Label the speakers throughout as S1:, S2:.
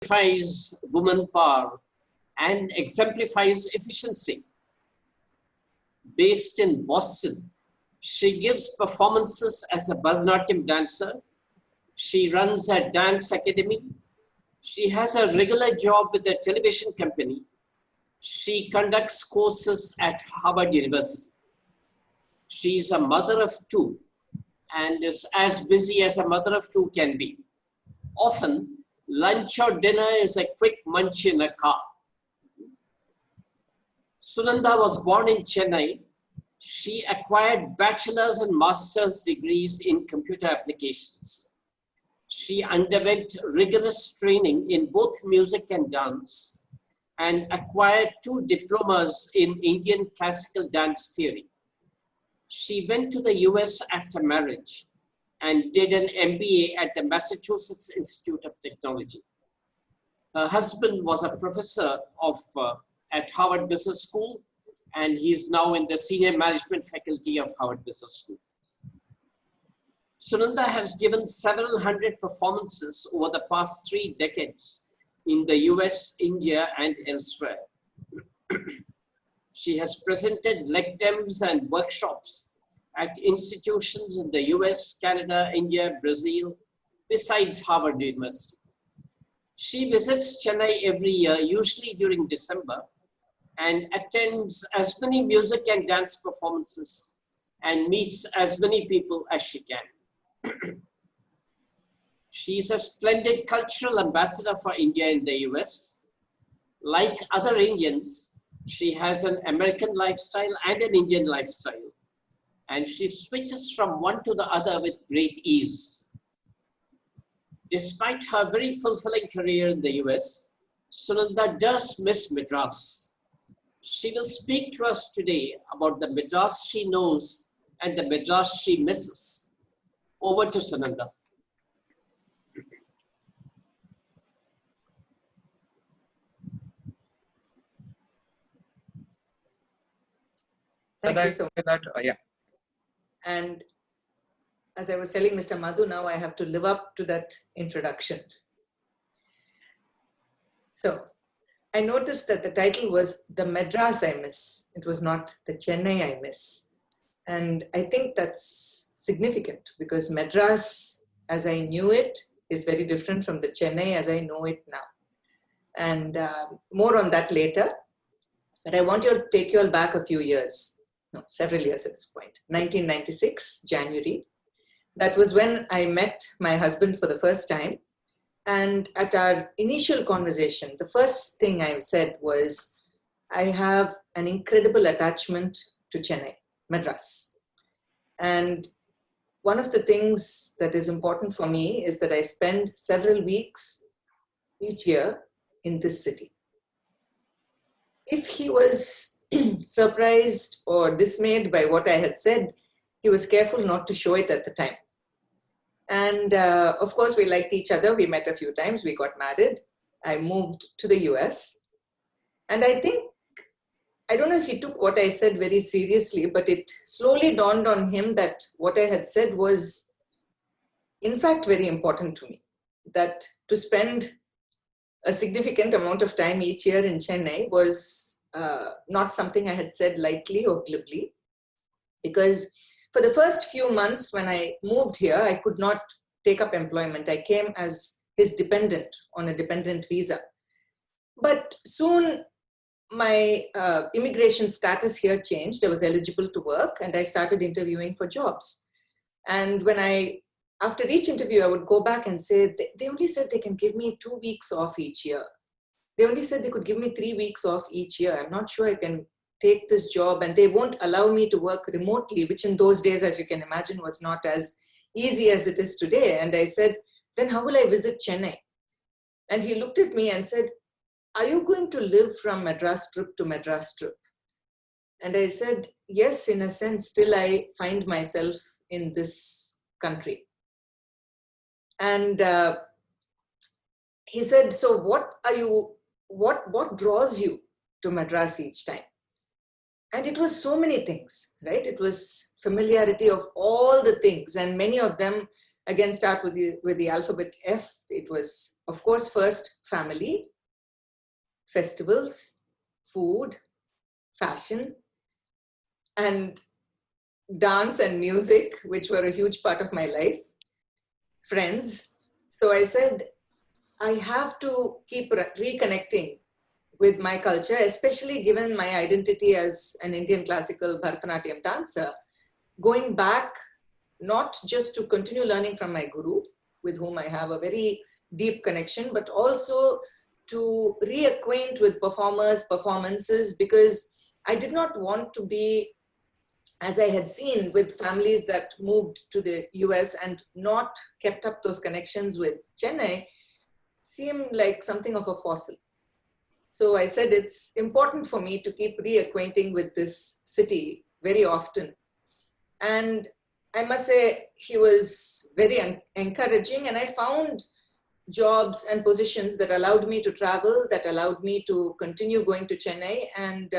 S1: Exemplifies woman power and exemplifies efficiency. Based in Boston, she gives performances as a Bharatanatyam dancer. She runs a dance academy. She has a regular job with a television company. She conducts courses at Harvard University. She is a mother of two and is as busy as a mother of two can be. Often, lunch or dinner is a quick munch in a car. Sunanda was born in Chennai. She acquired bachelor's and master's degrees in computer applications. She underwent rigorous training in both music and dance and acquired 2 diplomas in Indian classical dance theory. She went to the US after marriage and did an MBA at the Massachusetts Institute of Technology. Her husband was a professor at Harvard Business School, and he's now in the senior management faculty of Harvard Business School. Sunanda has given several hundred performances over the past 3 decades in the US, India, and elsewhere. She has presented lectures and workshops at institutions in the US, Canada, India, Brazil, besides Harvard University. She visits Chennai every year, usually during December, and attends as many music and dance performances and meets as many people as she can. She's a splendid cultural ambassador for India in the US. Like other Indians, she has an American lifestyle and an Indian lifestyle, and she switches from one to the other with great ease. Despite her very fulfilling career in the US, Sunanda does miss Madras. She will speak to us today about the Madras she knows and the Madras she misses. Over to Sunanda.
S2: Thank you so much. Yeah. And as I was telling Mr. Madhu, now I have to live up to that introduction. So I noticed that the title was The Madras I Miss. It was not The Chennai I Miss. And I think that's significant because Madras, as I knew it, is very different from the Chennai as I know it now. And more on that later. But I want to take you all back a few years. No, several years at this point. 1996, January. That was when I met my husband for the first time. And at our initial conversation, the first thing I said was, I have an incredible attachment to Chennai, Madras. And one of the things that is important for me is that I spend several weeks each year in this city. If he was surprised or dismayed by what I had said, he was careful not to show it at the time. And of course, we liked each other. We met a few times. We got married. I moved to the US. And I don't know if he took what I said very seriously, but it slowly dawned on him that what I had said was, in fact, very important to me. That to spend a significant amount of time each year in Chennai was not something I had said lightly or glibly, because for the first few months when I moved here, I could not take up employment. I came as his dependent on a dependent visa. But soon my immigration status here changed. I was eligible to work and I started interviewing for jobs. And after each interview, I would go back and say, they only said they can give me 2 weeks off each year. They only said they could give me 3 weeks off each year. I'm not sure I can take this job, and they won't allow me to work remotely, which in those days, as you can imagine, was not as easy as it is today. And I said, then how will I visit Chennai? And he looked at me and said, are you going to live from Madras trip to Madras trip? And I said, yes, in a sense, still I find myself in this country. And he said, so what draws you to Madras each time? And it was so many things, right? It was familiarity of all the things, and many of them again start with the alphabet F. It was, of course, first family, festivals, food, fashion, and dance and music, which were a huge part of my life, friends. So I said, I have to keep reconnecting with my culture, especially given my identity as an Indian classical Bharatanatyam dancer, going back not just to continue learning from my guru, with whom I have a very deep connection, but also to reacquaint with performers, performances, because I did not want to be, as I had seen with families that moved to the US and not kept up those connections with Chennai, seemed like something of a fossil. So I said it's important for me to keep reacquainting with this city very often. And I must say, he was very encouraging, and I found jobs and positions that allowed me to travel, that allowed me to continue going to Chennai and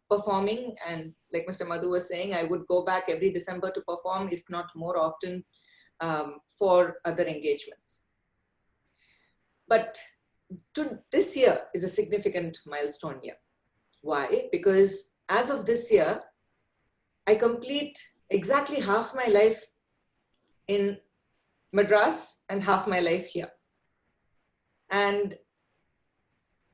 S2: performing. And like Mr. Madhu was saying, I would go back every December to perform, if not more often, for other engagements. But this year is a significant milestone year. Why? Because as of this year, I complete exactly half my life in Madras and half my life here. And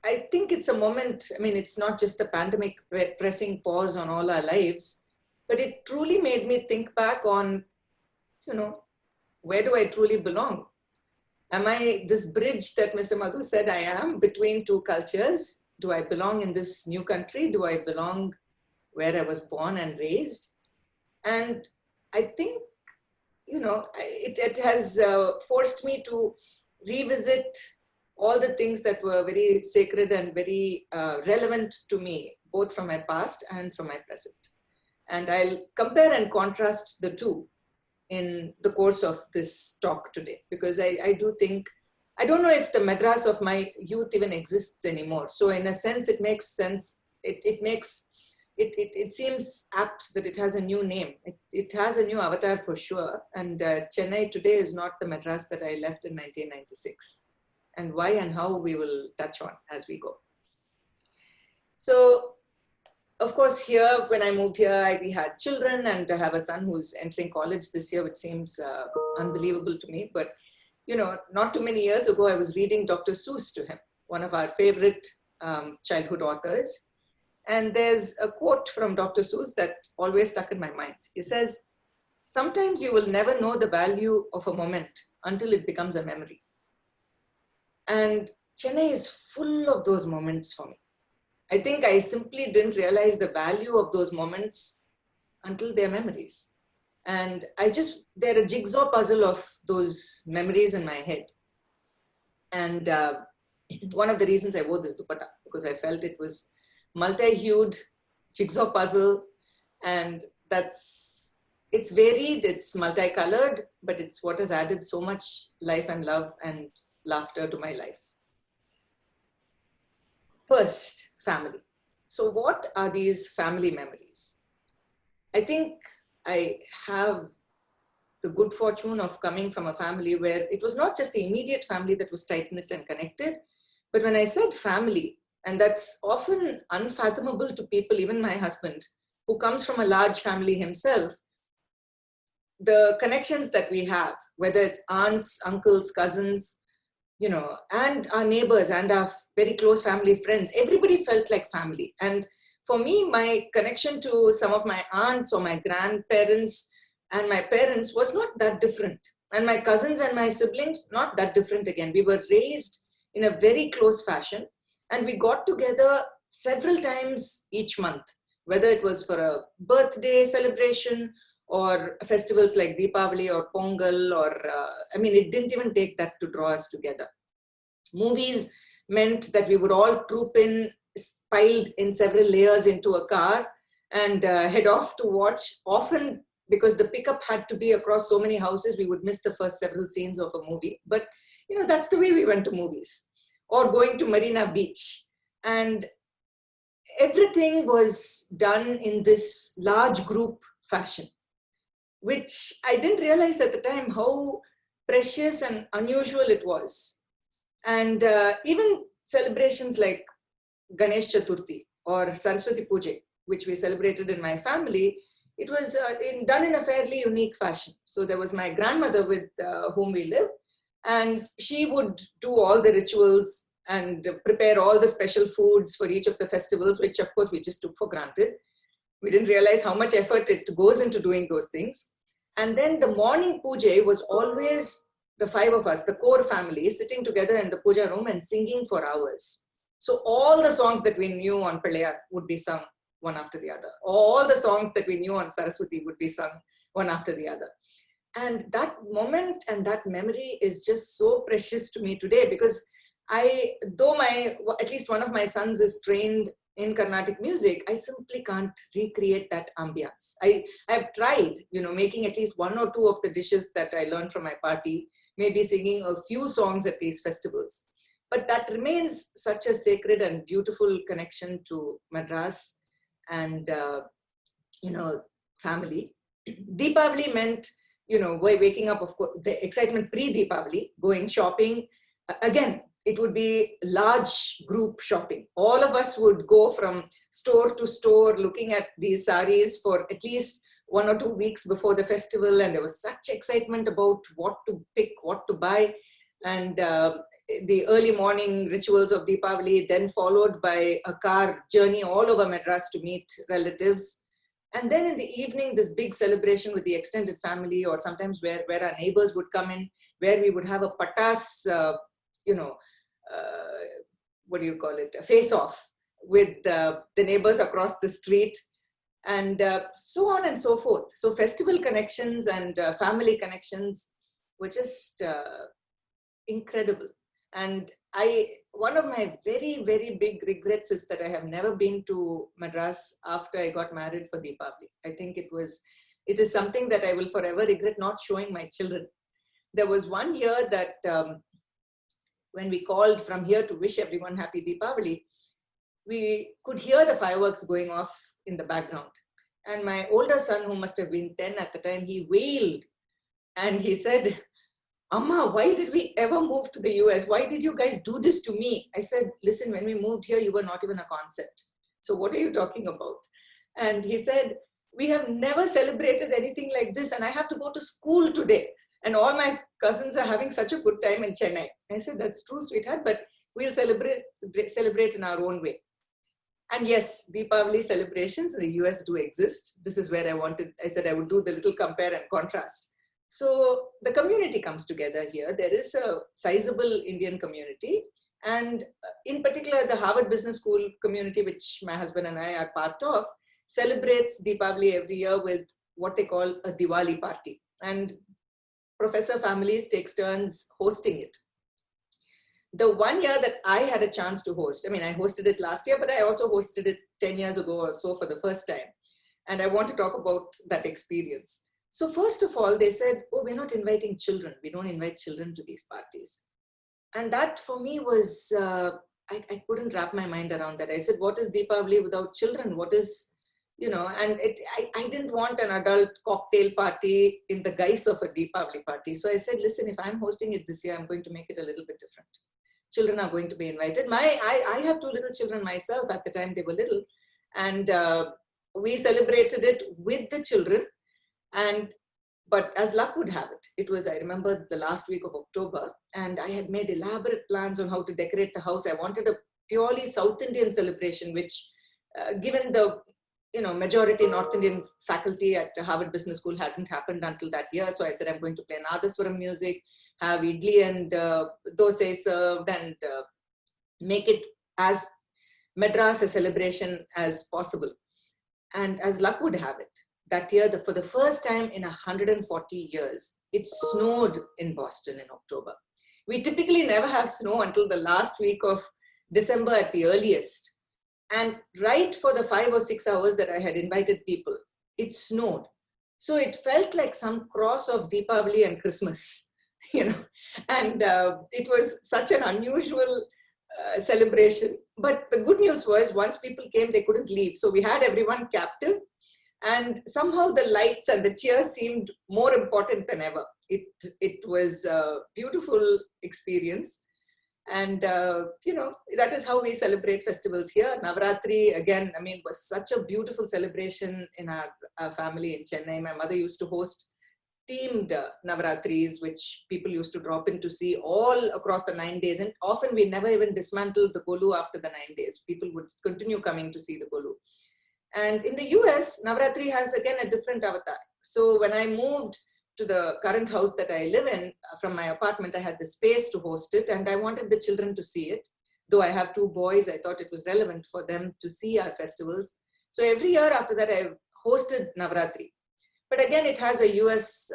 S2: I think it's a moment, I mean, it's not just the pandemic pressing pause on all our lives, but it truly made me think back on, you know, where do I truly belong? Am I this bridge that Mr. Madhu said I am between two cultures? Do I belong in this new country? Do I belong where I was born and raised? And I think, you know, it has forced me to revisit all the things that were very sacred and very relevant to me, both from my past and from my present. And I'll compare and contrast the two in the course of this talk today, because I do think, I don't know if the Madras of my youth even exists anymore. So in a sense, it makes sense. It seems apt that it has a new name. It has a new avatar for sure. And Chennai today is not the Madras that I left in 1996. And why and how we will touch on as we go. So, of course, here, when I moved here, we had children, and I have a son who's entering college this year, which seems unbelievable to me. But, you know, not too many years ago, I was reading Dr. Seuss to him, one of our favorite childhood authors. And there's a quote from Dr. Seuss that always stuck in my mind. He says, "Sometimes you will never know the value of a moment until it becomes a memory." And Chennai is full of those moments for me. I think I simply didn't realize the value of those moments until they're memories. And they're a jigsaw puzzle of those memories in my head. And one of the reasons I wore this dupatta, because I felt it was multi-hued jigsaw puzzle, and it's varied, it's multicolored, but it's what has added so much life and love and laughter to my life. First, family. So what are these family memories? I think I have the good fortune of coming from a family where it was not just the immediate family that was tight-knit and connected, but when I said family, and that's often unfathomable to people, even my husband, who comes from a large family himself, the connections that we have, whether it's aunts, uncles, cousins, you know, and our neighbors and our very close family friends, everybody felt like family. And for me, my connection to some of my aunts or my grandparents and my parents was not that different. And my cousins and my siblings, not that different again. We were raised in a very close fashion, and we got together several times each month, whether it was for a birthday celebration or festivals like Deepavali or Pongal, or it didn't even take that to draw us together. Movies meant that we would all troop in, piled in several layers into a car, and head off to watch. Often, because the pickup had to be across so many houses, we would miss the first several scenes of a movie. But, you know, that's the way we went to movies. Or going to Marina Beach. And everything was done in this large group fashion, which I didn't realize at the time how precious and unusual it was. And even celebrations like Ganesh Chaturthi or Saraswati Puja, which we celebrated in my family, it was done in a fairly unique fashion. So there was my grandmother with whom we lived, and she would do all the rituals and prepare all the special foods for each of the festivals, which of course we just took for granted. We didn't realize how much effort it goes into doing those things. And then the morning puja was always the five of us, the core family, sitting together in the puja room and singing for hours. So all the songs that we knew on Pilayar would be sung one after the other. All the songs that we knew on Saraswati would be sung one after the other. And that moment and that memory is just so precious to me today, because though at least one of my sons is trained in Carnatic music, I simply can't recreate that ambience. I've tried, making at least one or two of the dishes that I learned from my party, maybe singing a few songs at these festivals. But that remains such a sacred and beautiful connection to Madras and, family. Deepavali meant, waking up, of course, the excitement pre-Deepavali, going shopping. Again, it would be large group shopping. All of us would go from store to store looking at these saris for at least 1 or 2 weeks before the festival. And there was such excitement about what to pick, what to buy. And the early morning rituals of Deepavali, then followed by a car journey all over Madras to meet relatives. And then in the evening, this big celebration with the extended family, or sometimes where our neighbors would come in, where we would have a patas, a face-off with the neighbors across the street, and so on and so forth. So festival connections and family connections were just incredible. And one of my very, very big regrets is that I have never been to Madras after I got married for Deepavali. I think it is something that I will forever regret not showing my children. There was one year that when we called from here to wish everyone happy Deepavali, we could hear the fireworks going off in the background. And my older son, who must have been 10 at the time, he wailed and he said, "Amma, why did we ever move to the US? Why did you guys do this to me?" I said, "Listen, when we moved here, you were not even a concept. So what are you talking about?" And he said, "We have never celebrated anything like this, and I have to go to school today. And all my cousins are having such a good time in Chennai." I said, "That's true, sweetheart, but we'll celebrate in our own way." And yes, Deepavali celebrations in the US do exist. This is where I said I would do the little compare and contrast. So the community comes together here. There is a sizable Indian community, and in particular, the Harvard Business School community, which my husband and I are part of, celebrates Deepavali every year with what they call a Diwali party. And professor families takes turns hosting it. The one year that I had a chance to host, I hosted it last year, but I also hosted it 10 years ago or so for the first time. And I want to talk about that experience. So first of all, they said, "Oh, we're not inviting children. We don't invite children to these parties." And that for me was, I couldn't wrap my mind around that. I said, what is Deepavali without children? What is, and I didn't want an adult cocktail party in the guise of a Deepavali party. So I said, listen, if I'm hosting it this year, I'm going to make it a little bit different. Children are going to be invited. I have 2 little children myself. At the time they were little. And we celebrated it with the children. But as luck would have it, it was, I remember, the last week of October, and I had made elaborate plans on how to decorate the house. I wanted a purely South Indian celebration, which given the majority North Indian faculty at Harvard Business School hadn't happened until that year. So I said, I'm going to play Nadaswaram music, have idli and dosa served, and make it as Madras a celebration as possible. And as luck would have it, that year, for the first time in 140 years, it snowed in Boston in October. We typically never have snow until the last week of December at the earliest. And right for the 5 or 6 hours that I had invited people, it snowed. So it felt like some cross of Deepavali and Christmas, and it was such an unusual celebration. But the good news was, once people came, they couldn't leave. So we had everyone captive. And somehow the lights and the cheers seemed more important than ever. It was a beautiful experience. And, that is how we celebrate festivals here. Navaratri, again, I mean, was such a beautiful celebration in our family in Chennai. My mother used to host themed Navaratris, which people used to drop in to see all across the 9 days. And often we never even dismantled the Golu after the 9 days. People would continue coming to see the Golu. And in the US, Navaratri has again a different avatar. So when I moved to the current house that I live in from my apartment, I had the space to host it, and I wanted the children to see it. Though I have 2 boys, I thought it was relevant for them to see our festivals. So every year after that, I hosted Navaratri. But again, it has a US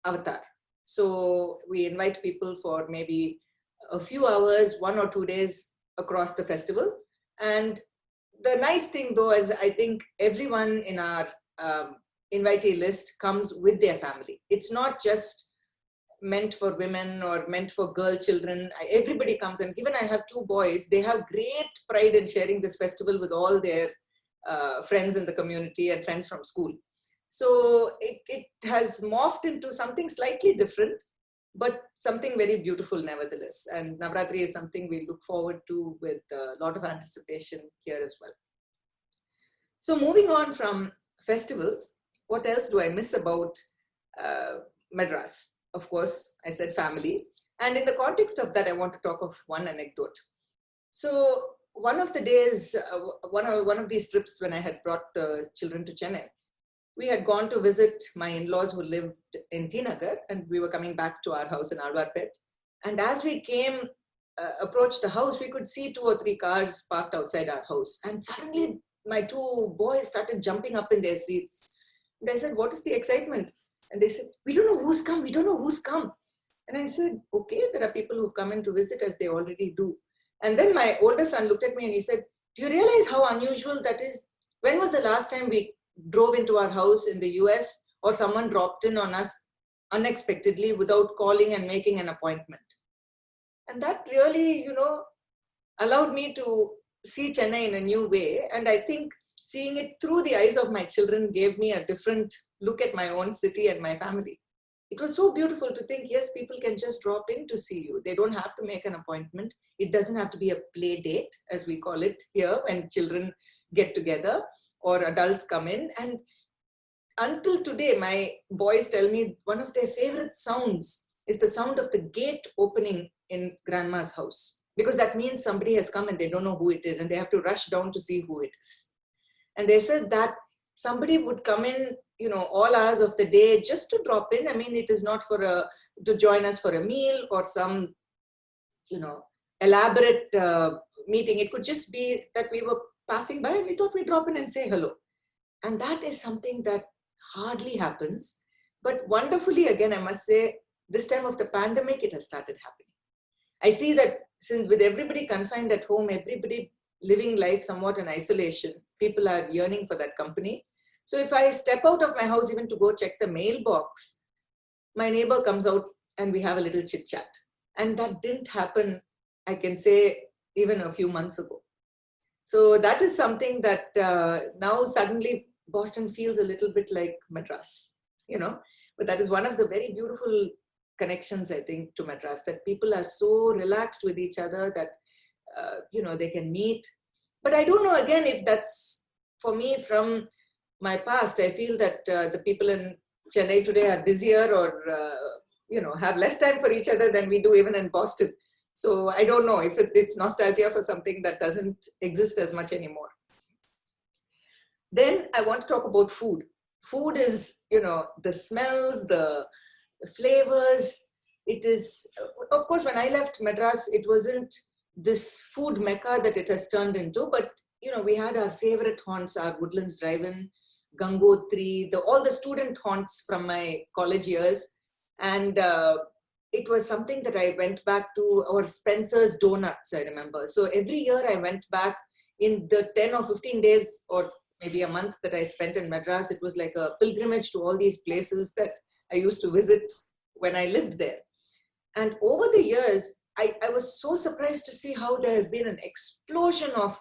S2: avatar. So we invite people for maybe a few hours, 1 or 2 days across the festival. And the nice thing though is I think everyone in our invitee list comes with their family. It's not just meant for women or meant for girl children. Everybody comes, and given I have 2 boys, they have great pride in sharing this festival with all their friends in the community and friends from school. So it has morphed into something slightly different, but something very beautiful nevertheless. And Navaratri is something we look forward to with a lot of anticipation here as well. So moving on from festivals, what else do I miss about Madras? Of course, I said family. And in the context of that, I want to talk of one anecdote. So one of the days, one of these trips when I had brought the children to Chennai, we had gone to visit my in-laws who lived in T Nagar, and we were coming back to our house in Alwarpet. And as we came, approached the house, we could see 2 or 3 cars parked outside our house. And suddenly my 2 boys started jumping up in their seats. And I said, what is the excitement? And they said, we don't know who's come. We don't know who's come. And I said, okay, there are people who've come in to visit as they already do. And then my older son looked at me and he said, do you realize how unusual that is? When was the last time we drove into our house in the US or someone dropped in on us unexpectedly without calling and making an appointment? And that really, allowed me to see Chennai in a new way. And I think seeing it through the eyes of my children gave me a different look at my own city and my family. It was so beautiful to think, yes, people can just drop in to see you. They don't have to make an appointment. It doesn't have to be a play date, as we call it here, when children get together or adults come in. And until today, my boys tell me one of their favorite sounds is the sound of the gate opening in grandma's house, because that means somebody has come and they don't know who it is and they have to rush down to see who it is. And they said that somebody would come in, all hours of the day just to drop in. I mean, it is not to join us for a meal or some, elaborate meeting. It could just be that we were passing by and we thought we'd drop in and say hello. And that is something that hardly happens. But wonderfully, again, I must say, this time of the pandemic, it has started happening. I see that since with everybody confined at home, everybody living life somewhat in isolation, people are yearning for that company. So if I step out of my house even to go check the mailbox, my neighbor comes out and we have a little chit chat. And that didn't happen, I can say, even a few months ago. So that is something that now suddenly Boston feels a little bit like Madras, but that is one of the very beautiful connections, I think, to Madras, that people are so relaxed with each other that, they can meet. But I don't know, again, if that's for me from my past. I feel that the people in Chennai today are busier or, have less time for each other than we do even in Boston. So I don't know if it's nostalgia for something that doesn't exist as much anymore. Then I want to talk about food. Food is, the smells, the flavors. It is, of course, when I left Madras, it wasn't this food mecca that it has turned into, but, we had our favorite haunts, our Woodlands Drive-In, Gangotri, all the student haunts from my college years. And it was something that I went back to, or Spencer's Donuts, I remember. So every year I went back in the 10 or 15 days or maybe a month that I spent in Madras. It was like a pilgrimage to all these places that I used to visit when I lived there. And over the years, I was so surprised to see how there has been an explosion of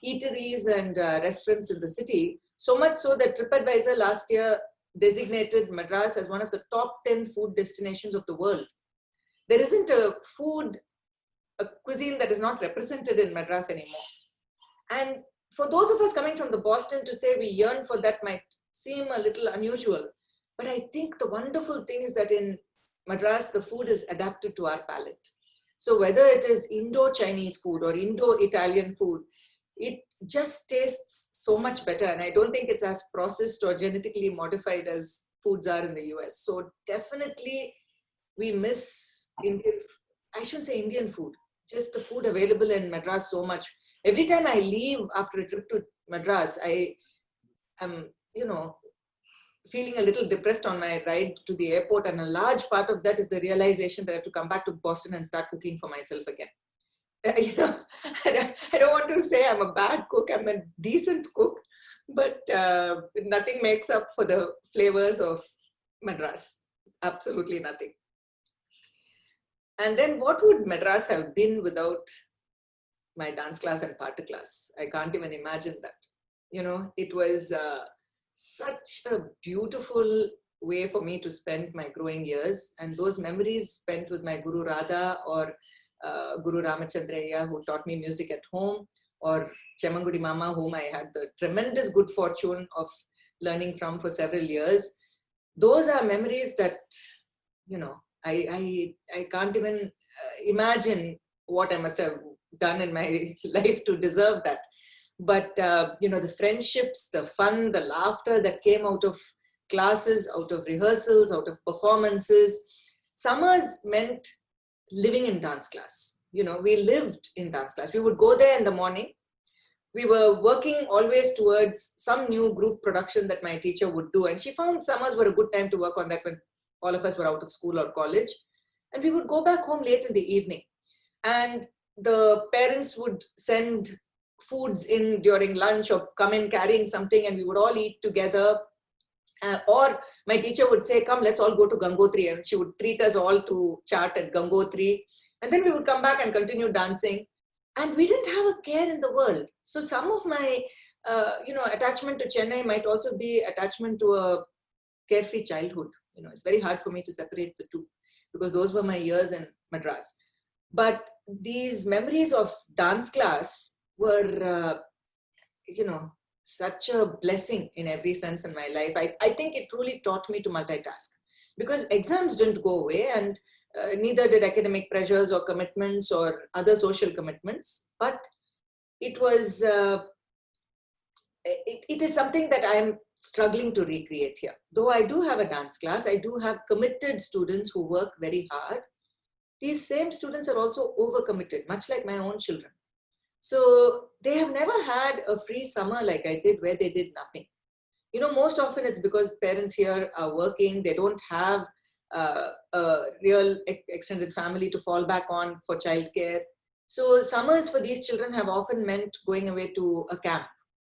S2: eateries and restaurants in the city. So much so that TripAdvisor last year designated Madras as one of the top 10 food destinations of the world. There isn't a cuisine that is not represented in Madras anymore. And for those of us coming from the Boston, to say we yearn for that might seem a little unusual. But I think the wonderful thing is that in Madras, the food is adapted to our palate. So whether it is Indo-Chinese food or Indo-Italian food, it just tastes so much better. And I don't think it's as processed or genetically modified as foods are in the US. So definitely we miss I shouldn't say Indian food, just the food available in Madras so much. Every time I leave after a trip to Madras, I am, feeling a little depressed on my ride to the airport. And a large part of that is the realization that I have to come back to Boston and start cooking for myself again. I don't want to say I'm a bad cook. I'm a decent cook, but nothing makes up for the flavors of Madras. Absolutely nothing. And then what would Madras have been without my dance class and party class? I can't even imagine that. It was such a beautiful way for me to spend my growing years, and those memories spent with my Guru Radha or Guru Ramachandraya, who taught me music at home, or Chemangudi Mama, whom I had the tremendous good fortune of learning from for several years. Those are memories that, I can't even imagine what I must have done in my life to deserve that. But, the friendships, the fun, the laughter that came out of classes, out of rehearsals, out of performances. Summers meant living in dance class. We lived in dance class. We would go there in the morning. We were working always towards some new group production that my teacher would do. And she found summers were a good time to work on that when all of us were out of school or college. And we would go back home late in the evening. And the parents would send foods in during lunch or come in carrying something, and we would all eat together. Or my teacher would say, come, let's all go to Gangotri, and she would treat us all to chaat at Gangotri. And then we would come back and continue dancing. And we didn't have a care in the world. So some of my, attachment to Chennai might also be attachment to a carefree childhood. It's very hard for me to separate the two because those were my years in Madras. But these memories of dance class were, such a blessing in every sense in my life. I think it truly taught me to multitask because exams didn't go away, and neither did academic pressures or commitments or other social commitments. But it was, it is something that I'm struggling to recreate here. Though I do have a dance class, I do have committed students who work very hard. These same students are also overcommitted, much like my own children. So they have never had a free summer like I did, where they did nothing. Most often it's because parents here are working. They don't have a real extended family to fall back on for childcare. So summers for these children have often meant going away to a camp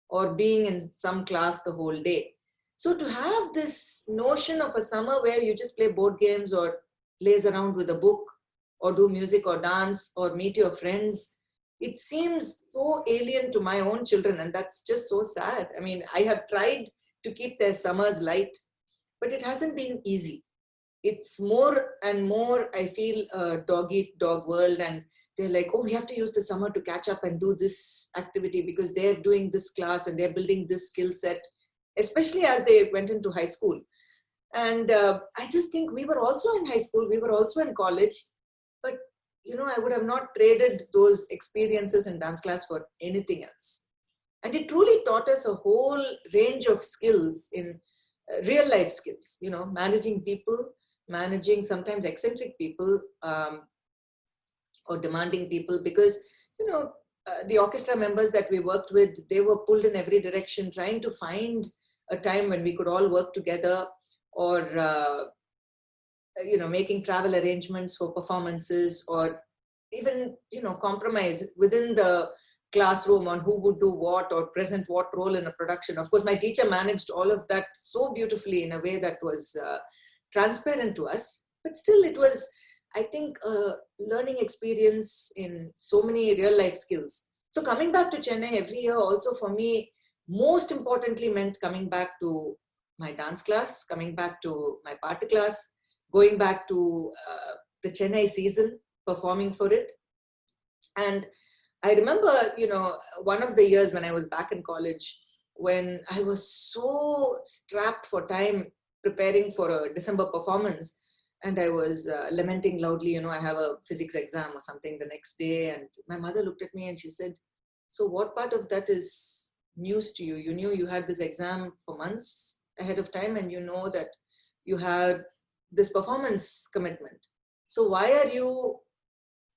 S2: or being in some class the whole day. So to have this notion of a summer where you just play board games or laze around with a book or do music or dance or meet your friends, it seems so alien to my own children, and that's just so sad. I mean, I have tried to keep their summers light, but it hasn't been easy. It's more and more, I feel, a dog-eat-dog world, and they're like, oh, we have to use the summer to catch up and do this activity because they're doing this class and they're building this skill set, especially as they went into high school. And I just think we were also in high school, we were also in college, but I would have not traded those experiences in dance class for anything else. And it truly taught us a whole range of skills in real life skills, managing people, managing sometimes eccentric people or demanding people, because, the orchestra members that we worked with, they were pulled in every direction, trying to find a time when we could all work together, or making travel arrangements for performances, or even, compromise within the classroom on who would do what or present what role in a production. Of course, my teacher managed all of that so beautifully in a way that was transparent to us, but still it was, I think, a learning experience in so many real life skills. So coming back to Chennai every year also for me most importantly meant coming back to my dance class, coming back to my party class, going back to the Chennai season, performing for it. And I remember, one of the years when I was back in college, when I was so strapped for time preparing for a December performance, and I was lamenting loudly, I have a physics exam or something the next day. And my mother looked at me and she said, so what part of that is news to you? You knew you had this exam for months ahead of time, and you know that you had this performance commitment. So why are you,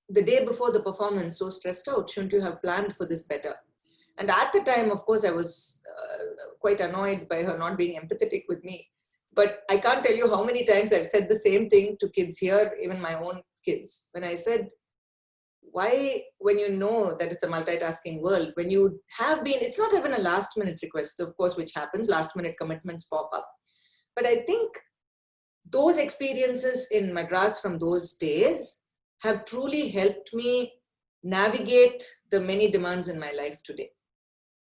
S2: the day before the performance, so stressed out? Shouldn't you have planned for this better? And at the time, of course, I was quite annoyed by her not being empathetic with me. But I can't tell you how many times I've said the same thing to kids here, even my own kids. When I said, why, when you know that it's a multitasking world, when you have been, it's not even a last minute request, of course, which happens, last minute commitments pop up. But I think those experiences in Madras from those days have truly helped me navigate the many demands in my life today.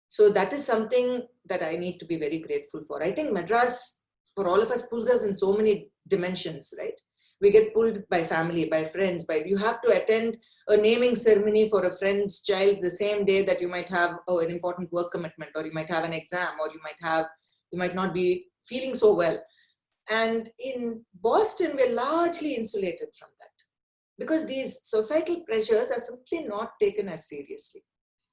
S2: So that is something that I need to be very grateful for. I think Madras, for all of us, pulls us in so many dimensions, right? We get pulled by family, by friends, you have to attend a naming ceremony for a friend's child the same day that you might have an important work commitment, or you might have an exam, or you might not be feeling so well. And in Boston, we're largely insulated from that because these societal pressures are simply not taken as seriously.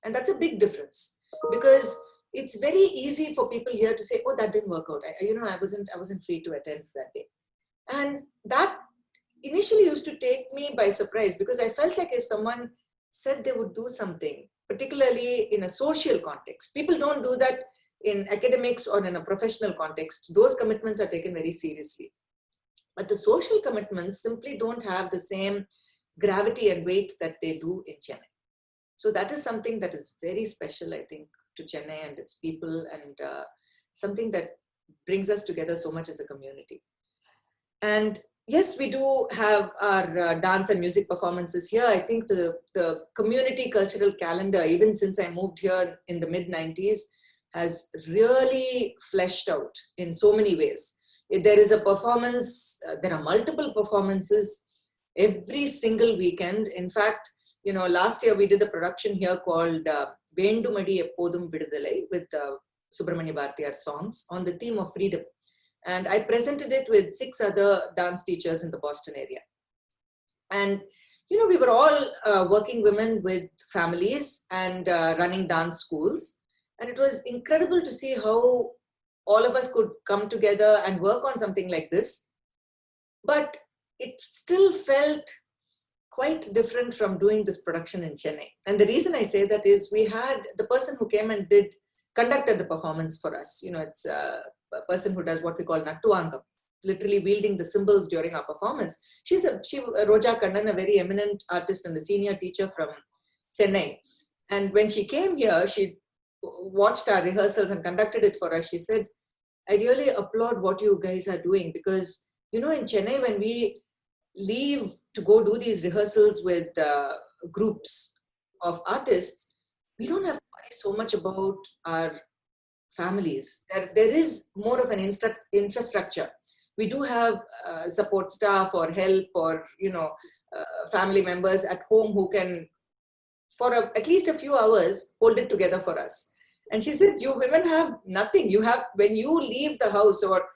S2: And that's a big difference, because it's very easy for people here to say, oh, that didn't work out. I wasn't free to attend that day. And that initially used to take me by surprise, because I felt like if someone said they would do something, particularly in a social context, people don't do that in academics or in a professional context. Those commitments are taken very seriously. But the social commitments simply don't have the same gravity and weight that they do in Chennai. So that is something that is very special, I think, to Chennai and its people, and something that brings us together so much as a community. And yes, we do have our dance and music performances here. I think the community cultural calendar, even since I moved here in the mid-90s, has really fleshed out in so many ways. If there is a performance, there are multiple performances every single weekend. In fact, last year we did a production here called Vendumadi Eppodum Vidudalai with Subramanya Bhartiyar songs on the theme of freedom. And I presented it with 6 other dance teachers in the Boston area. And, we were all working women with families and running dance schools. And it was incredible to see how all of us could come together and work on something like this. But it still felt quite different from doing this production in Chennai. And the reason I say that is we had the person who came and conducted the performance for us. It's a person who does what we call Nattuangam, literally wielding the cymbals during our performance. She Roja Kannan, a very eminent artist and a senior teacher from Chennai. And when she came here, she watched our rehearsals and conducted it for us. She said, I really applaud what you guys are doing, because, in Chennai, when we leave to go do these rehearsals with groups of artists, we don't have to worry so much about our families. There is more of an infrastructure. We do have support staff or help or, family members at home who can, for at least a few hours, hold it together for us. And she said, you women have nothing. You have, when you leave the house, or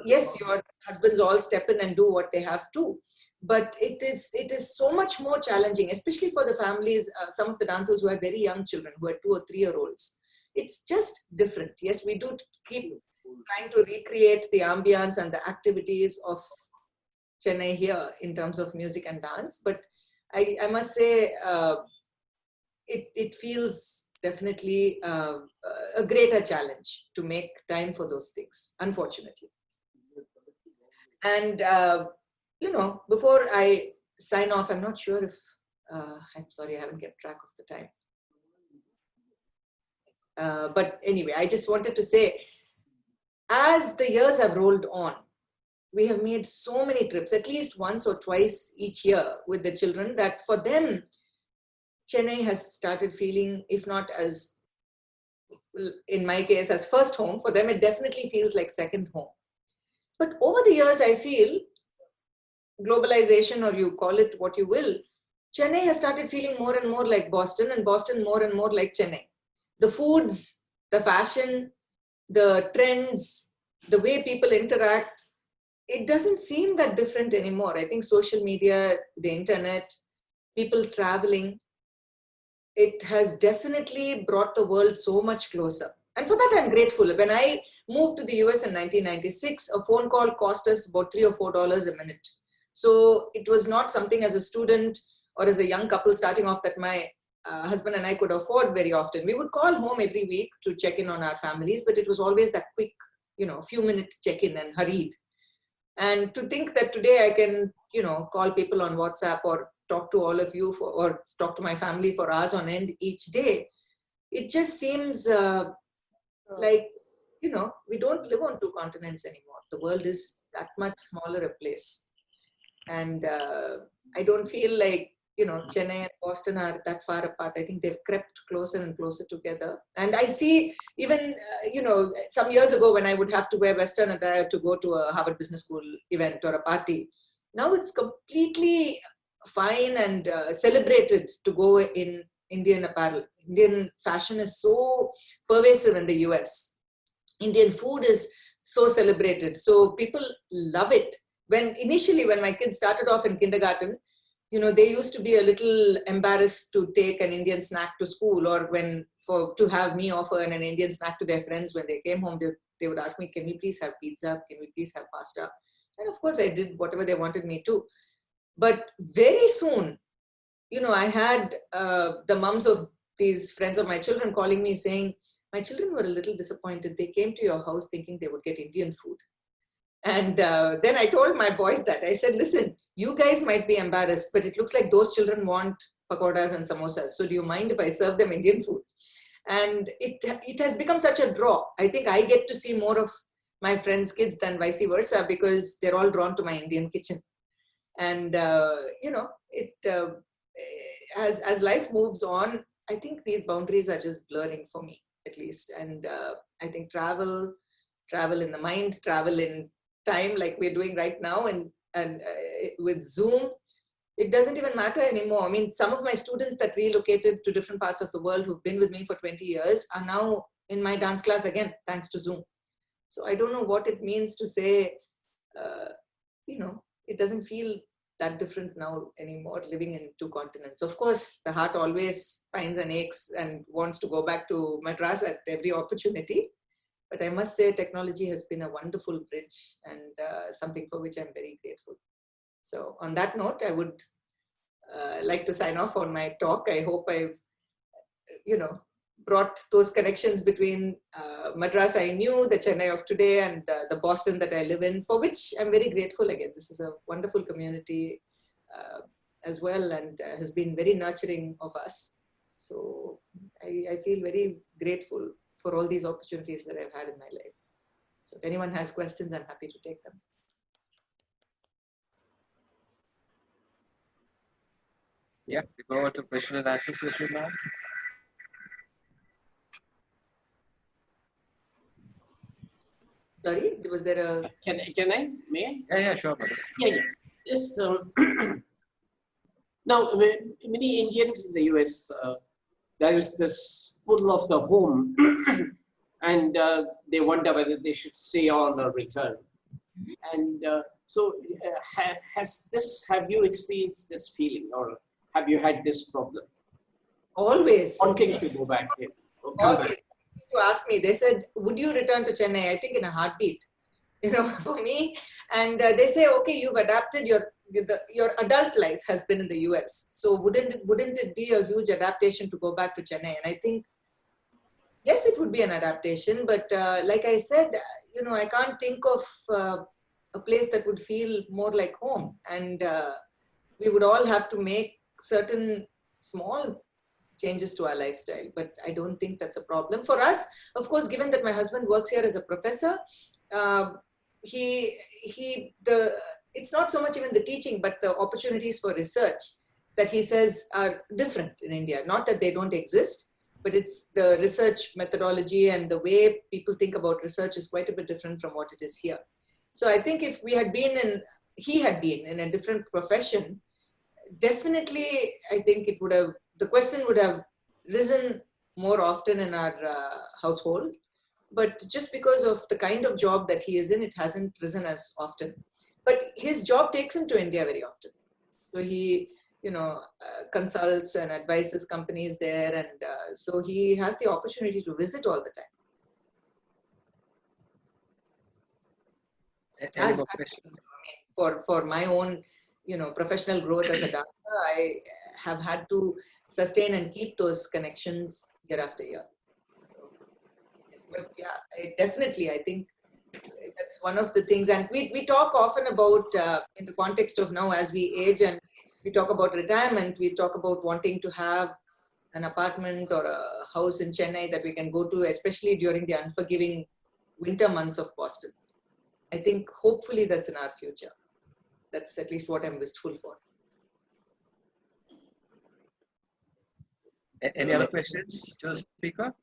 S2: yes, your husbands all step in and do what they have to. But it is so much more challenging, especially for the families, some of the dancers who have very young children, who are 2 or 3-year-olds. It's just different. Yes, we do keep trying to recreate the ambience and the activities of Chennai here in terms of music and dance. But I must say, it feels definitely a greater challenge to make time for those things, unfortunately. And, before I sign off, I'm not sure if, I'm sorry, I haven't kept track of the time. But anyway, I just wanted to say, as the years have rolled on, we have made so many trips, at least once or twice each year with the children, that for them, Chennai has started feeling, if not as in my case, as first home. For them, it definitely feels like second home. But over the years, I feel globalization, or you call it what you will, Chennai has started feeling more and more like Boston, and Boston more and more like Chennai. The foods, the fashion, the trends, the way people interact, it doesn't seem that different anymore. I think social media, the internet, people traveling, it has definitely brought the world so much closer. And for that, I'm grateful. When I moved to the US in 1996, a phone call cost us about $3 or $4 a minute. So it was not something as a student or as a young couple starting off that my husband and I could afford very often. We would call home every week to check in on our families, but it was always that quick, few minute check-in and hurried. And to think that today I can, call people on WhatsApp or talk to all of you or talk to my family for hours on end each day, it just seems like, we don't live on two continents anymore. The world is that much smaller a place. And I don't feel like, Chennai and Boston are that far apart. I think they've crept closer and closer together. And I see even, some years ago when I would have to wear Western attire to go to a Harvard Business School event or a party, now it's completely fine and celebrated to go in Indian apparel. Indian fashion is so pervasive in the US. Indian food is so celebrated. So people love it. Initially, when my kids started off in kindergarten, they used to be a little embarrassed to take an Indian snack to school, or to have me offer an Indian snack to their friends when they came home. They would ask me, can we please have pizza? Can we please have pasta? And of course, I did whatever they wanted me to. But very soon, I had the mums of these friends of my children calling me saying, my children were a little disappointed. They came to your house thinking they would get Indian food. And then I told my boys that. I said, listen, you guys might be embarrassed, but it looks like those children want pakoras and samosas. So do you mind if I serve them Indian food? And it has become such a draw. I think I get to see more of my friends' kids than vice versa, because they're all drawn to my Indian kitchen. And, as life moves on, I think these boundaries are just blurring for me, at least. And I think travel in the mind, travel in time, like we're doing right now, and with Zoom, it doesn't even matter anymore. I mean, some of my students that relocated to different parts of the world who've been with me for 20 years are now in my dance class again, thanks to Zoom. So I don't know what it means to say, it doesn't feel that different now anymore, living in two continents. Of course, the heart always pines and aches and wants to go back to Madras at every opportunity. But I must say, technology has been a wonderful bridge, and something for which I'm very grateful. So on that note, I would like to sign off on my talk. I hope I've, brought those connections between Madras I knew, the Chennai of today, and the Boston that I live in, for which I'm very grateful again. This is a wonderful community as well, and has been very nurturing of us. So I feel very grateful for all these opportunities that I've had in my life. So if anyone has questions, I'm happy to take them.
S3: Yeah, we go over to question and answer session now.
S2: Sorry, was there a...
S1: Can I? May I?
S3: Yeah, sure, brother.
S1: Yeah. Yes. Now, many Indians in the US, there is this pull of the home, and they wonder whether they should stay on or return. And have you experienced this feeling, or have you had this problem?
S2: Always.
S1: Wanting to go back here.
S2: Always. To ask me, they said, would you return to Chennai? I think in a heartbeat, for me. And they say, okay, you've adapted, your adult life has been in the US. So wouldn't it be a huge adaptation to go back to Chennai? And I think, yes, it would be an adaptation. But like I said, I can't think of a place that would feel more like home. And we would all have to make certain small changes to our lifestyle, but I don't think that's a problem for us. Of course, given that my husband works here as a professor, it's not so much even the teaching, but the opportunities for research that he says are different in India. Not that they don't exist, but it's the research methodology and the way people think about research is quite a bit different from what it is here. So I think if he had been in a different profession, definitely I think the question would have risen more often in our household. But just because of the kind of job that he is in, it hasn't risen as often. But his job takes him to India very often. So he, consults and advises companies there. And so he has the opportunity to visit all the time.
S3: Any more questions?
S2: For my own, professional growth as a dancer, I have had to sustain and keep those connections year after year. But yeah, I think that's one of the things. And we talk often about, in the context of now as we age and we talk about retirement, we talk about wanting to have an apartment or a house in Chennai that we can go to, especially during the unforgiving winter months of Boston. I think hopefully that's in our future. That's at least what I'm wistful for.
S3: Any other questions to the speaker?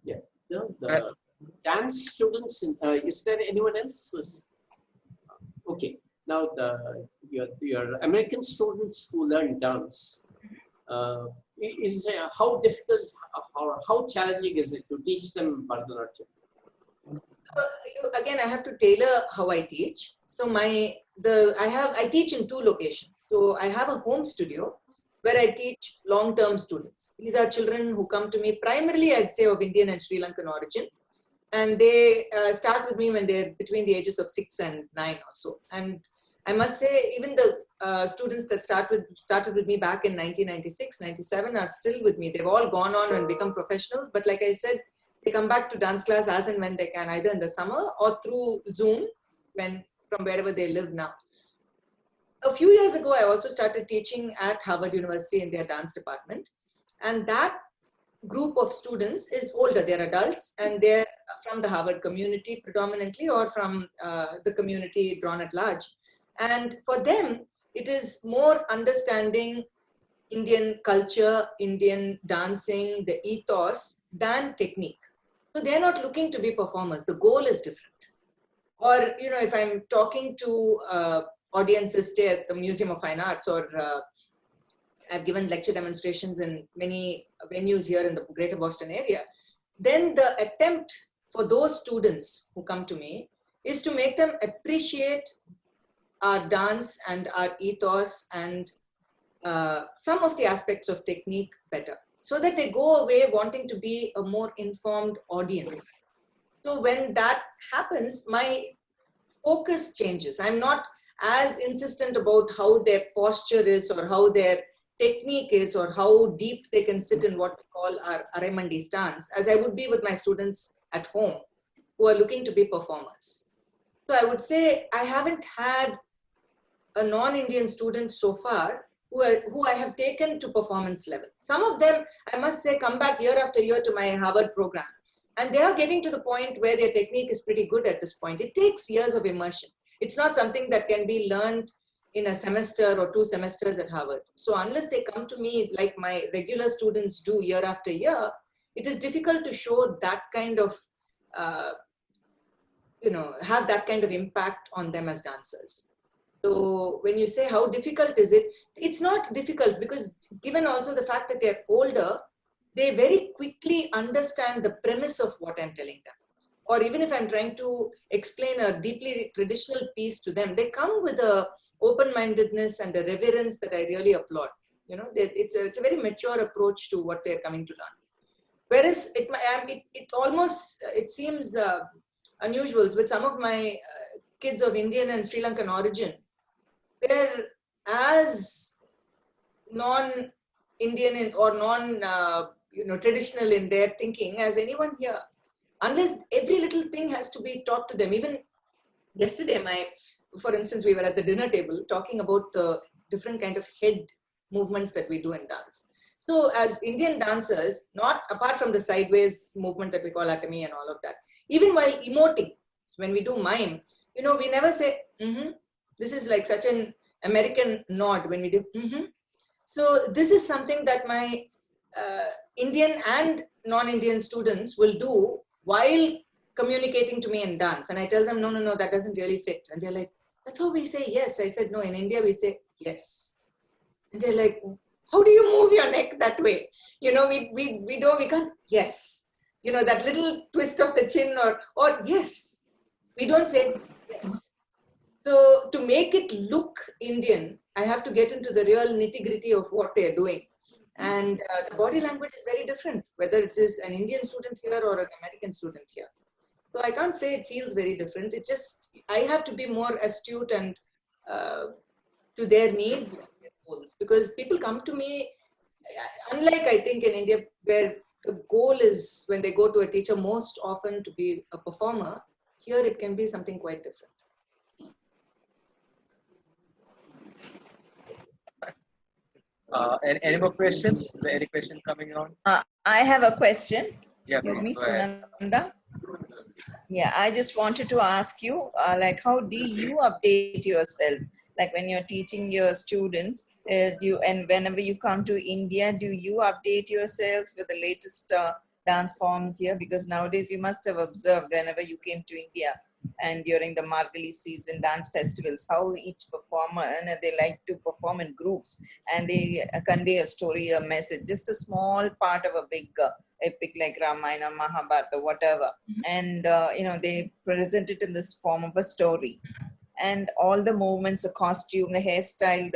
S1: Yeah, the dance students, is there anyone else who's, okay. Now, your American students who learn dance, how difficult or how challenging is it to teach them Bharatanatyam?
S2: Again, I have to tailor how I teach. So I teach in 2 locations. So I have a home studio where I teach long-term students. These are children who come to me primarily, I'd say, of Indian and Sri Lankan origin. And they start with me when they're between the ages of 6 and 9 or so. And I must say, even the students that started with me back in 1996, 97 are still with me. They've all gone on and become professionals. But like I said, they come back to dance class as and when they can, either in the summer or through Zoom from wherever they live now. A few years ago, I also started teaching at Harvard University in their dance department. And that group of students is older. They're adults and they're from the Harvard community predominantly or from the community drawn at large. And for them, it is more understanding Indian culture, Indian dancing, the ethos than technique. So they're not looking to be performers. The goal is different. Or, if I'm talking to audiences, stay at the Museum of Fine Arts, or I've given lecture demonstrations in many venues here in the greater Boston area, then the attempt for those students who come to me is to make them appreciate our dance and our ethos and some of the aspects of technique better, so that they go away wanting to be a more informed audience. So when that happens, my focus changes. I'm not as insistent about how their posture is or how their technique is or how deep they can sit in what we call our Aramandi stance, as I would be with my students at home who are looking to be performers. So I would say I haven't had a non-Indian student so far who I have taken to performance level. Some of them, I must say, come back year after year to my Harvard program. And they are getting to the point where their technique is pretty good at this point. It takes years of immersion. It's not something that can be learned in a semester or 2 semesters at Harvard. So unless they come to me like my regular students do year after year, it is difficult to show that kind of, have that kind of impact on them as dancers. So when you say how difficult is it, it's not difficult because given also the fact that they're older, they very quickly understand the premise of what I'm telling them. Or even if I'm trying to explain a deeply traditional piece to them, they come with a open-mindedness and a reverence that I really applaud. It's a very mature approach to what they're coming to learn. Whereas it seems unusual with some of my kids of Indian and Sri Lankan origin. They're as non-Indian or traditional in their thinking as anyone here. Unless every little thing has to be taught to them. Even yesterday, for instance, we were at the dinner table talking about the different kind of head movements that we do in dance. So as Indian dancers, not apart from the sideways movement that we call atomy and all of that, even while emoting, when we do mime, we never say, this is like such an American nod when we do, So this is something that my Indian and non-Indian students will do while communicating to me in dance. And I tell them, no, no, no, that doesn't really fit. And they're like, that's how we say yes. I said, no, in India we say yes. And they're like, how do you move your neck that way? You know, we can't, yes. You know, that little twist of the chin or yes. We don't say yes. So to make it look Indian, I have to get into the real nitty-gritty of what they're doing. And the body language is very different, whether it is an Indian student here or an American student here. So I can't say it feels very different. It just, I have to be more astute and to their needs and their goals. Because people come to me, unlike I think in India, where the goal is when they go to a teacher most often to be a performer, here it can be something quite different.
S3: Any more questions? Is there any question coming on?
S4: I have a question.
S3: Yeah,
S4: Excuse me,
S3: go ahead.
S4: Sunanda. Yeah, I just wanted to ask you, like, how do you update yourself? Like when you're teaching your students, and whenever you come to India, do you update yourselves with the latest dance forms here? Because nowadays you must have observed whenever you came to India and during the Margali season dance festivals, how each performer, and they like to perform in groups and they convey a story, a message, just a small part of a big epic like Ramayana, Mahabharata, whatever. And, you know, they present it in this form of a story. And all the movements, the costume, the hairstyle,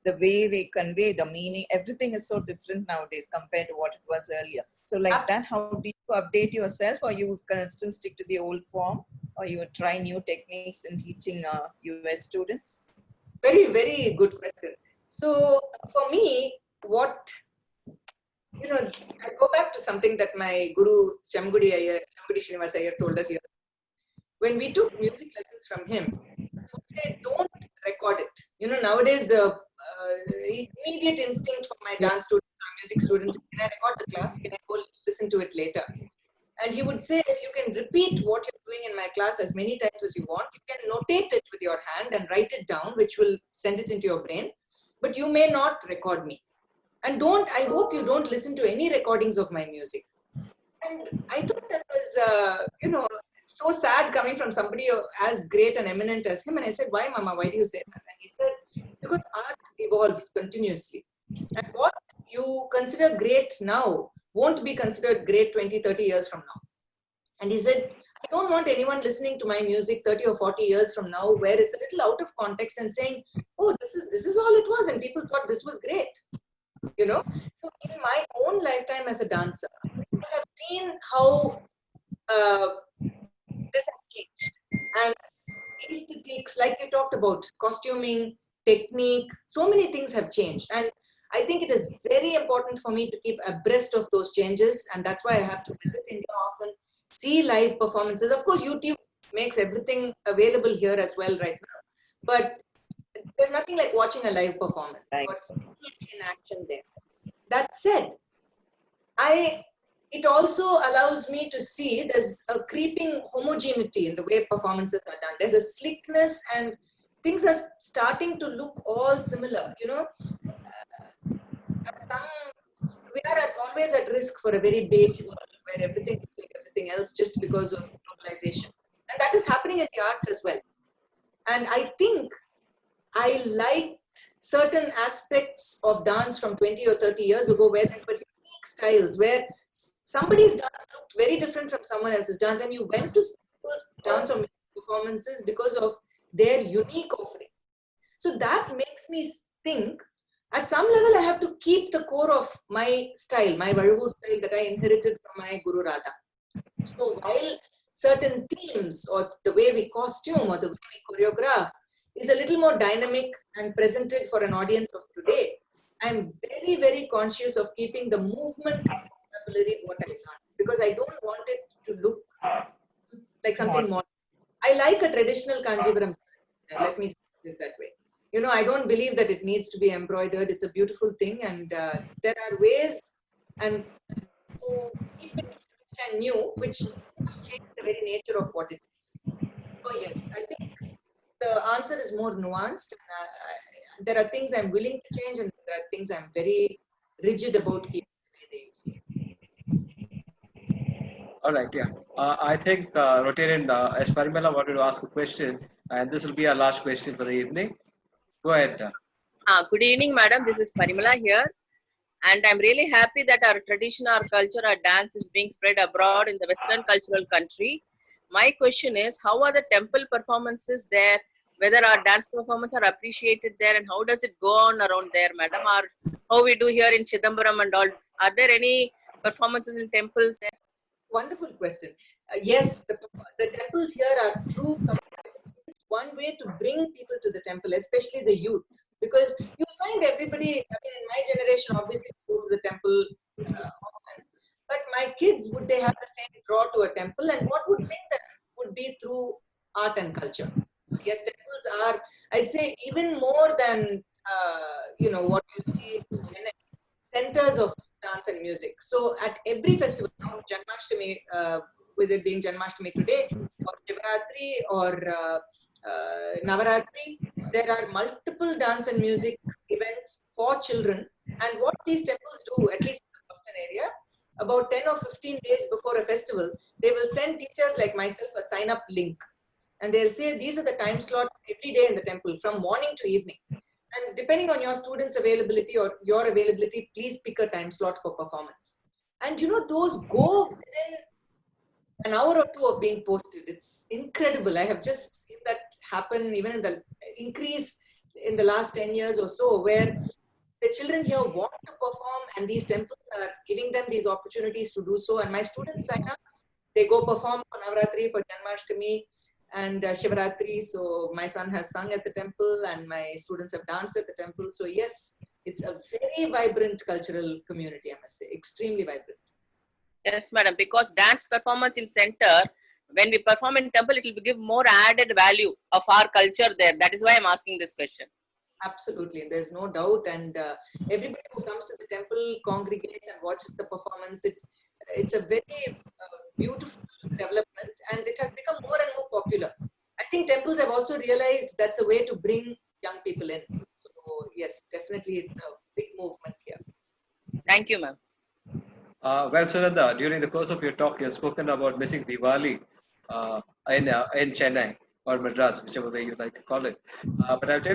S4: the way they convey the meaning, everything is so different nowadays compared to what it was earlier. So like that, how do you update yourself, or you still stick to the old form, or you try new techniques in teaching US students?
S2: Very, very good question. So for me, what, you know, I go back to something that my guru Chamgudi Srinivas Iyer told us here. When we took music lessons from him, he would say, don't record it. You know, nowadays the immediate instinct for my dance students or music students, can I record the class? Can I go listen to it later? And he would say, you can repeat what you're doing in my class as many times as you want. You can notate it with your hand and write it down, which will send it into your brain. But you may not record me. And I hope you don't listen to any recordings of my music. And I thought that was, you know, so sad coming from somebody as great and eminent as him. And I said, why, Mama? Why do you say that? And he said, because art evolves continuously. And what you consider great now won't be considered great 20, 30 years from now. And he said, I don't want anyone listening to my music 30 or 40 years from now where it's a little out of context and saying, oh, this is all it was. And people thought this was great. You know, so in my own lifetime as a dancer, I have seen how this has changed. And aesthetics, like you talked about, costuming, technique, so many things have changed. And I think it is very important for me to keep abreast of those changes. And that's why I have to visit India often, see live performances. Of course, YouTube makes everything available here as well right now. But there's nothing like watching a live performance or seeing it in action there. That said, it also allows me to see there's a creeping homogeneity in the way performances are done. There's a slickness and things are starting to look all similar, you know. We are always at risk for a very beige world where everything is like everything else just because of globalization. And that is happening in the arts as well. And I think I liked certain aspects of dance from 20 or 30 years ago where there were unique styles, where somebody's dance looked very different from someone else's dance, and you went to people's dance or performances because of their unique offering. So that makes me think, at some level, I have to keep the core of my style, my Vazhavur style that I inherited from my Guru Radha. So while certain themes or the way we costume or the way we choreograph is a little more dynamic and presented for an audience of today, I'm very, very conscious of keeping the movement vocabulary what I learned, because I don't want it to look like something more. I like a traditional Kanjivaram style. Let me put it that way. You know, I don't believe that it needs to be embroidered. It's a beautiful thing, and there are ways and to keep it fresh and new, which change the very nature of what it is. So yes, I think the answer is more nuanced. there are things I'm willing to change, and there are things I'm very rigid about keeping the way they used to.
S3: All right, yeah. I think Rotarian as Parimala wanted to ask a question, and this will be our last question for the evening. Go ahead.
S5: Good evening, madam. This is Parimala here. And I'm really happy that our tradition, our culture, our dance is being spread abroad in the Western cultural country. My question is, how are the temple performances there? Whether our dance performances are appreciated there, and how does it go on around there, madam? Or how we do here in Chidambaram and all? Are there any performances in temples there?
S2: Wonderful question. Yes, the temples here are true. One way to bring people to the temple, especially the youth, because you'll find everybody, I mean, in my generation, obviously, go to the temple often. But my kids, would they have the same draw to a temple? And what would bring them would be through art and culture. Yes, temples are, I'd say, even more than, what you see in centers of dance and music. So at every festival, now Janmashtami, with it being Janmashtami today, or Shivaratri, or Navaratri, there are multiple dance and music events for children. And what these temples do, at least in the Boston area, about 10 or 15 days before a festival, they will send teachers like myself a sign-up link. And they'll say, these are the time slots every day in the temple, from morning to evening. And depending on your students' availability or your availability, please pick a time slot for performance. And those go within an hour or two of being posted. It's incredible. I have just seen that happen even in the increase in the last 10 years or so, where the children here want to perform and these temples are giving them these opportunities to do so. And my students sign up, they go perform for Navaratri, for Janmashtami, and Shivaratri. So my son has sung at the temple and my students have danced at the temple. So yes, it's a very vibrant cultural community, I must say, extremely vibrant.
S5: Yes, madam, because dance performance in center, when we perform in temple, it will give more added value of our culture there. That is why I'm asking this question.
S2: Absolutely, there's no doubt. And everybody who comes to the temple congregates and watches the performance. It's a very beautiful development, and it has become more and more popular. I think temples have also realized that's a way to bring young people in. So yes, definitely it's a big movement here.
S5: Thank you, ma'am.
S3: Well, Sunanda, during the course of your talk, you have spoken about missing Diwali in Chennai or Madras, whichever way you like to call it. But I'll tell